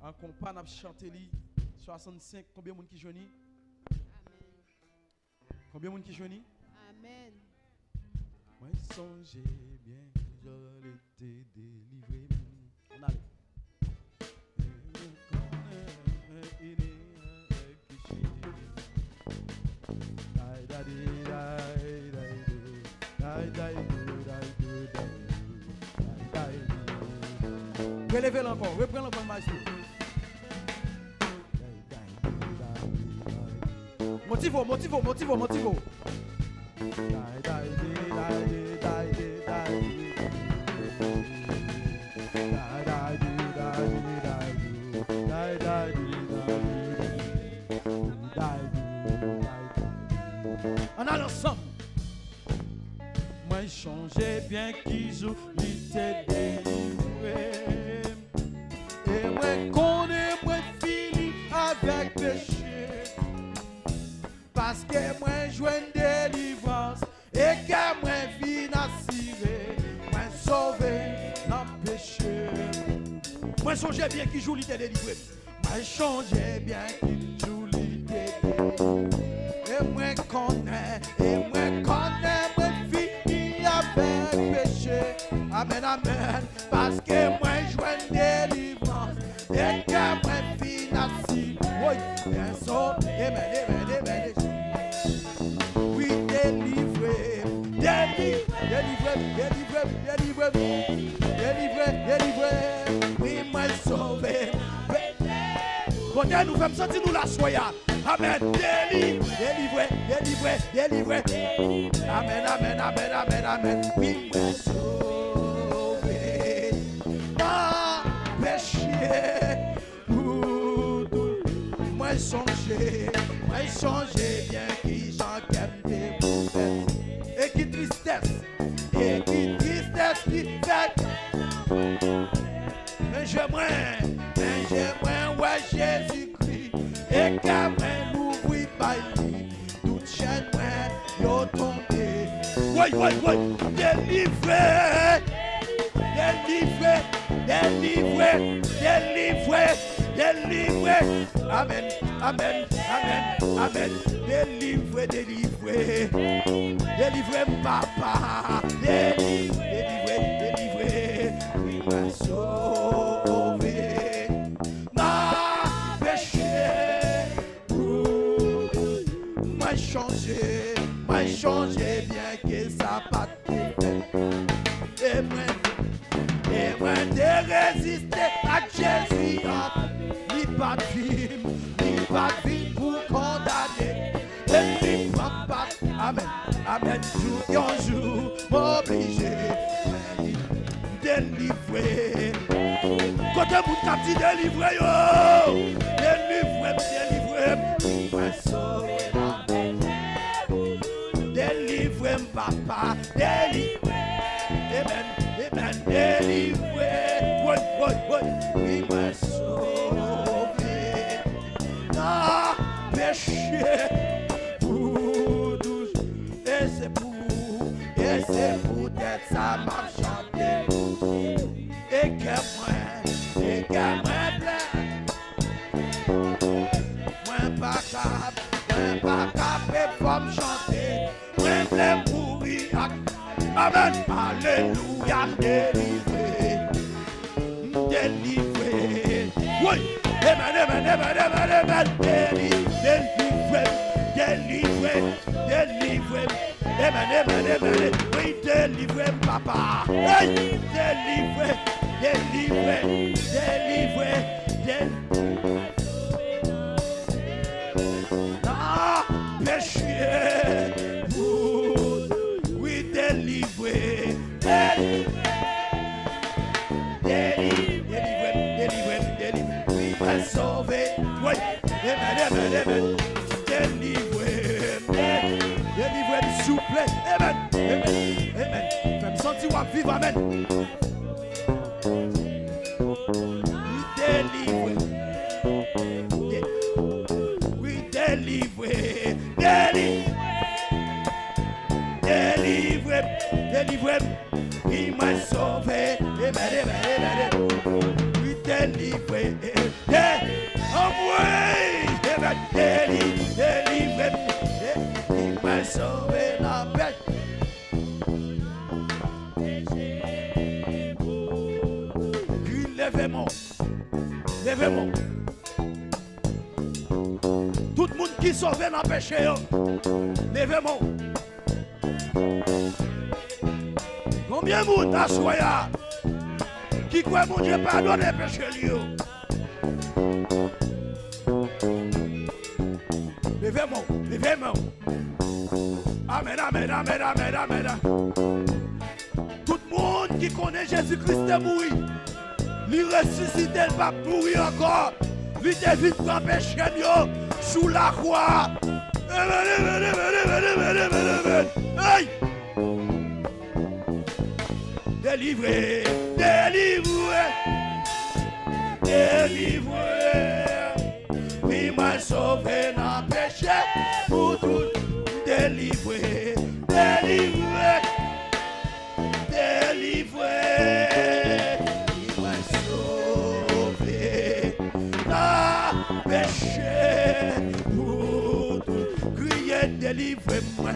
En compas, n'a chanté 65. Combien de monde qui journée? Combien de monde qui journée? Amen. Moi, songez bien que j'aurais été délivré. On a relevez-le encore, reprenez encore le maestro. Motivo, motivo, motivo, motivo. On a l'ensemble. Moi, changé bien qu'ils ont été délivré. Et moi, connais, moi, fini avec péché. Parce que moi, joue une délivrance. Et que moi, vine assuré. Moi, sauvé dans le péché. Moi, changé bien qu'ils joue l'été délivré. Moi, changé bien qu'ils joue l'été délivré. Et moi, connais, moi, fini avec péché. Amen, amen. Parce que moi, joue une délivrance. Et que moi, vine assuré. Oui, bien sauvé. Amen, amen, amen. Oui, délivré, délivré, délivré, délivré, délivré, délivré, oui, moi sauvé. Bon Dieu, nous faisons sentir nous la soya. Amen, délivré, délivré, délivré, délivré. Amen, amen, amen, amen, amen. Oui, moi sauvé. Ah, péché, moi changé bien qui j'en des prophètes. Et qui tristesse qui fait. Mais j'aimerais, ouais, Jésus-Christ. Et qu'à moi, l'ouvrir par lui. Toute chaîne, moi, y'ont tombé. Oui, délivré. Délivré, délivré, délivré, délivré. Amen, amen, amen, amen. Délivré, délivré. Délivré, papa. Délivré, délivré. Oui, m'a sauvé. M'a péché. M'a changé bien que ça pas été fait. Et moi de résister à Jésus, ni pas de vie pour condamner, et ni pas, amen, amen, jour en jour, m'obliger, délivrer, côté bout de petit délivré, yo, délivré, moi sauver, délivré, papa, délivré, amen. Délivré, oui, m'a sauvé, n'a péché, pour douce, et c'est pour d'être ça m'a chanté, et que moi plein, moi pas capable pour me chanter, moi plein pourri. Amen, alléluia, délivré, délivré, oui, amen, délivré, amen, oui, délivré, papa, hey, délivré, ah, péché. Délivré, oui, m'a sauvé, oui, amen, délivré, s'il vous plaît, amen, fais-moi sentir à vivre, amen. Oui, délivré, délivré, il m'a sauvé, oui, délivré, délivré, il m'a sauvé la paix. Levez-moi, levez-moi. Tout le monde qui sauve dans le péché, levez-moi. Combien de monde a soya qui croit mon Dieu pardonne les péchés? Levez-moi, levez-moi. Amen, amen, amen, amen, amen. Tout le monde qui connaît Jésus-Christ est mort. Il ressuscité, il va mourir encore. Il est vite pour péché sous la croix. Hey! Délivré, délivré, délivré. Oui, m'a sauvé dans le péché pour tout. Délivré, délivré, délivré. Il m'a sauvé dans le péché pour tout. Criez, délivrez-moi.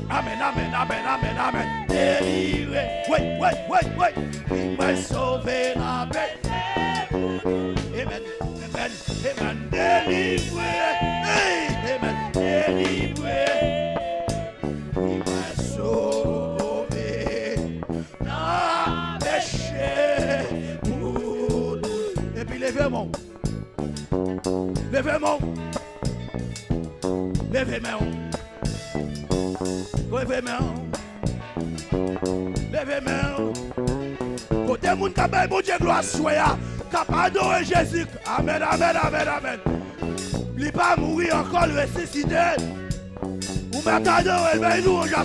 Amen, amen, amen, amen, amen. Délivré. Oui, oui, oui, oui. Il m'a sauvé dans le péché. Amen, amen, amen. Délivré. Hey, amen. Délivré. Il m'a sauvé dans le péché pour nous. Et puis levez-moi. Levez-moi. Levez-moi. Levez-moi. Levez-moi. Côté moun kabay mon Dieu gloire soya. Capable de Jésus. Amen, amen, amen, amen. Il pas mourir encore, le ressuscité. Ou maintenant, il va nous soya.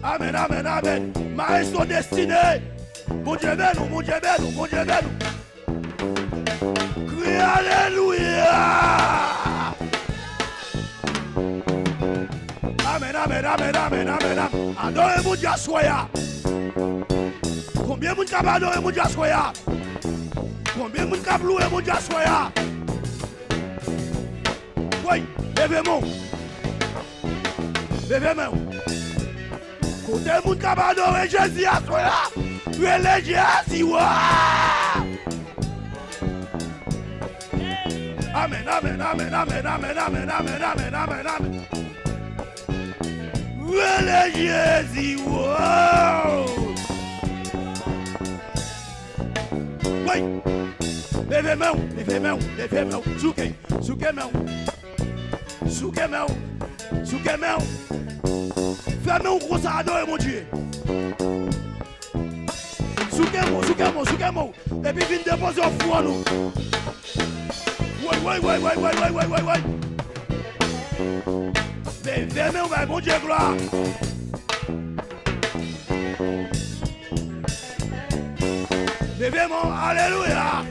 Amen, amen, amen. Maestro destiné. Mon Dieu ben nous, mon Dieu ben nous, mon Dieu ben nous. Crie alléluia. Amen, amen, amen, amen, amen, amen. Adorez mon Dieu soya. Combien de monde qui a adoré mon Dieu soya? Combien de monde qui a loué mon Dieu soya? Oui, levez-moi. Levez-moi. Côté de monde qui a adoré Jésus soya, relève Jésus. Amen, amen, amen, amen, amen, amen, amen, amen, amen, amen. Relève Jésus. Oui, levez-moi, levez-moi, levez-moi, souquez, souquez-moi, souquez-moi, souquez-moi. Fais-moi un gros sado, mon Dieu. Souquez-moi, souquez-moi, souquez-moi. Et puis viens déposer au four, nous. Oui, oui, oui, oui, oui, oui, oui, oui, oui. Levez-moi, mon Dieu, gloire. Levez-moi, alléluia.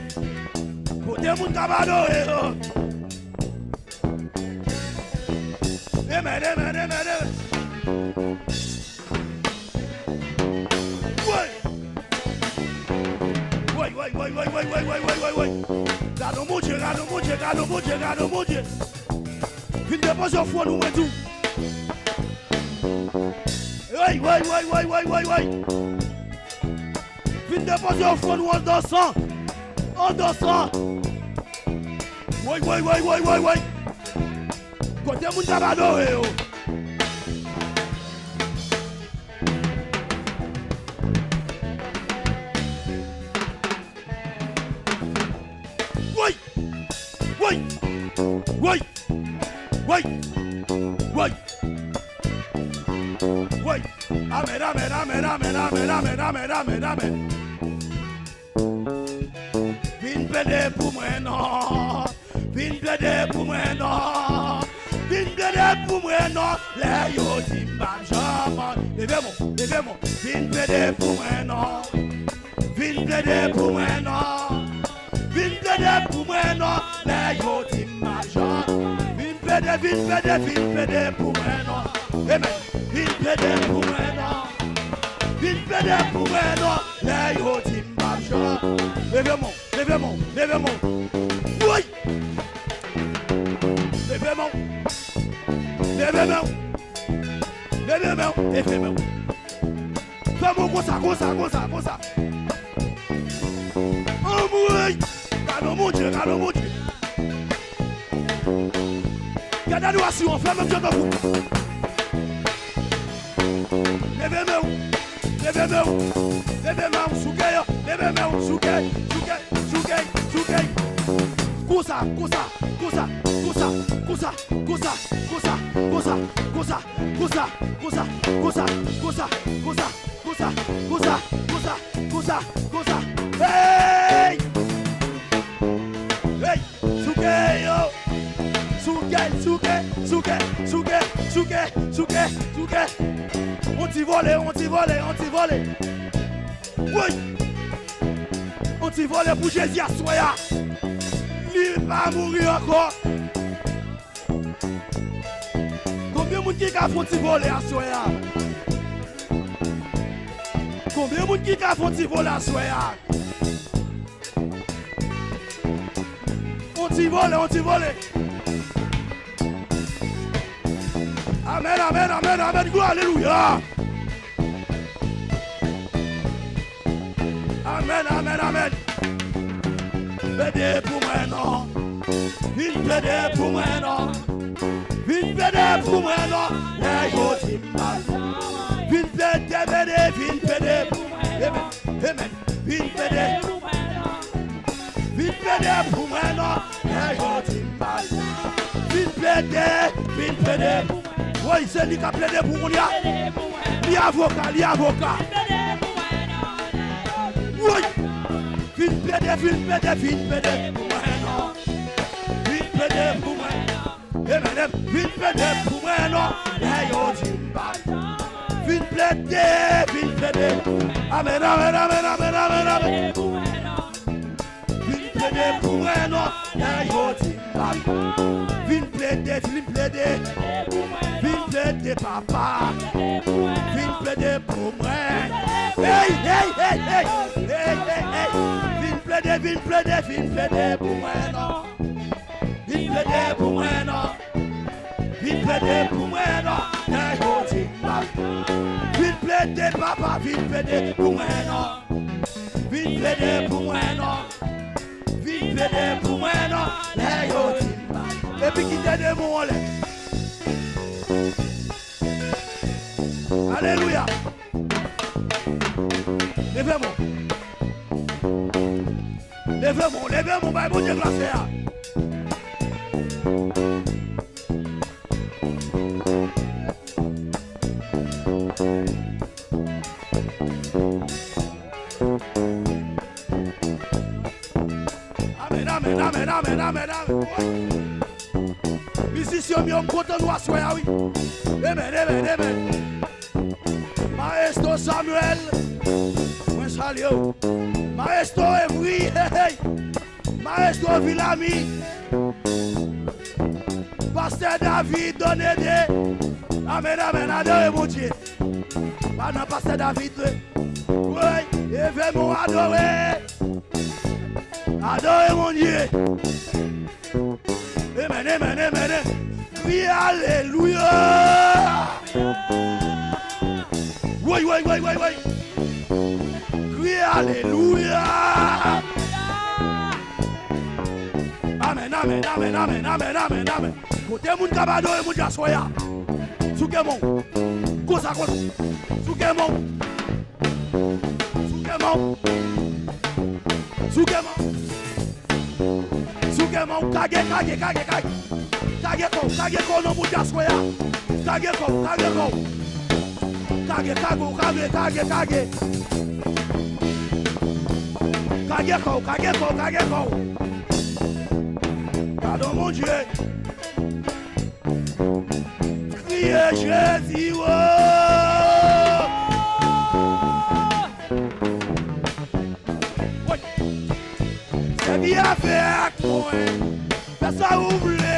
Côté moun kabado, amen, amen, amen, amen. Oui. Oui, oui, oui, oui, oui, oui, oui, oui, oui. Gardons mon Dieu, gardons mon Dieu, gardons mon Dieu, gardons mon Dieu. Viens déposer au four, nous, et tout. Oui, oui, oui, oui, oui, oui, oui. Viens déposer au fond, nous en dansant. En dansant. Oui, oui, oui, oui, oui, oui. Côté moun kabado, Oui, oui, oui, oui, oui. Oui. Amen, amen, amen, amen, amen, amen, amen, amen, amen. Vin plaider pour moi, non. Vin plaider pour moi, non. Vin plaider pour moi, non. Les yo dimba jaman. Levez-moi, levez-moi. Vin plaider pour moi, non. Vin plaider pour moi, non. Vin plaider pour moi, non. Les yo dimba jaman. Vin plaider pour moi, non. Amen. Vin plaider pour moi, non. Vin plaider pour moi, non. Les yo dimba jaman. Levez-moi, levez-moi, levez-moi. Oui. comme ça. Oh oui. Regarde mon Dieu. Regarde l'adoration, fais même Dieu dans vous. Levez-moi, souke. Cousa. Hey! Hey! Souke. On t'y volé. Oui! On t'y volé pour Jésus à soya. Il va mourir encore. Combien de monde qui a fait voler à soya? Combien de monde qui a fait voler à soya? On t'y volé. Amen. Gloire, alléluia. Amen. Pédé pour moi, non. Vite pédé pour moi, non. Vite pédé pour moi, non. Hey, yo, Timba. Vite pédé pour moi. Amen. Vite pédé pour moi, non. Hey, yo, Timba. Vite pédé. Oui, c'est lui qui a plaidé pour moi. Lui avocat. Oui. Vite pédé pour moi, non. Vite pédé pour moi. Amen. Vite pédé pour moi, non. Hey, yo, Timba. Vite pédé. Amen. Vite pédé pour moi, non. Hey, yo, Timba. Vite pédé, papa. Vite pédé pour moi. Hey. Vite pédé pour moi, non. Vite pédé pour moi, non. Hey, yo, Timba. Vite pédé, papa. Vite pédé pour moi, non. Vite pédé pour moi, non. Hey, yo, Timba. Et puis qui t'aide mon lait. Alléluia. Levez-moi, bah, bon Dieu, grâce à. Amen. Musicien, mi on content de soya, oui. Amen. Maestro Samuel, moi salue. Maestro Evry, hey. Maestro Villami. Pasteur David, donnez des. Amen, adorez mon Dieu. Maintenant, Pasteur David, oui, et vraiment adorer. Adorez mon Dieu. Amen. Oui, alléluia. Oui. Oui, alléluia. Amen. Côté moun kabado et moun jasoya. Soukemon. Kosa. Soukemon. Kage ko no moun jasoya. Kage ko. Pardon mon Dieu. Criez Jésus. C'est bien fait avec moi. Fais ça ouvrir.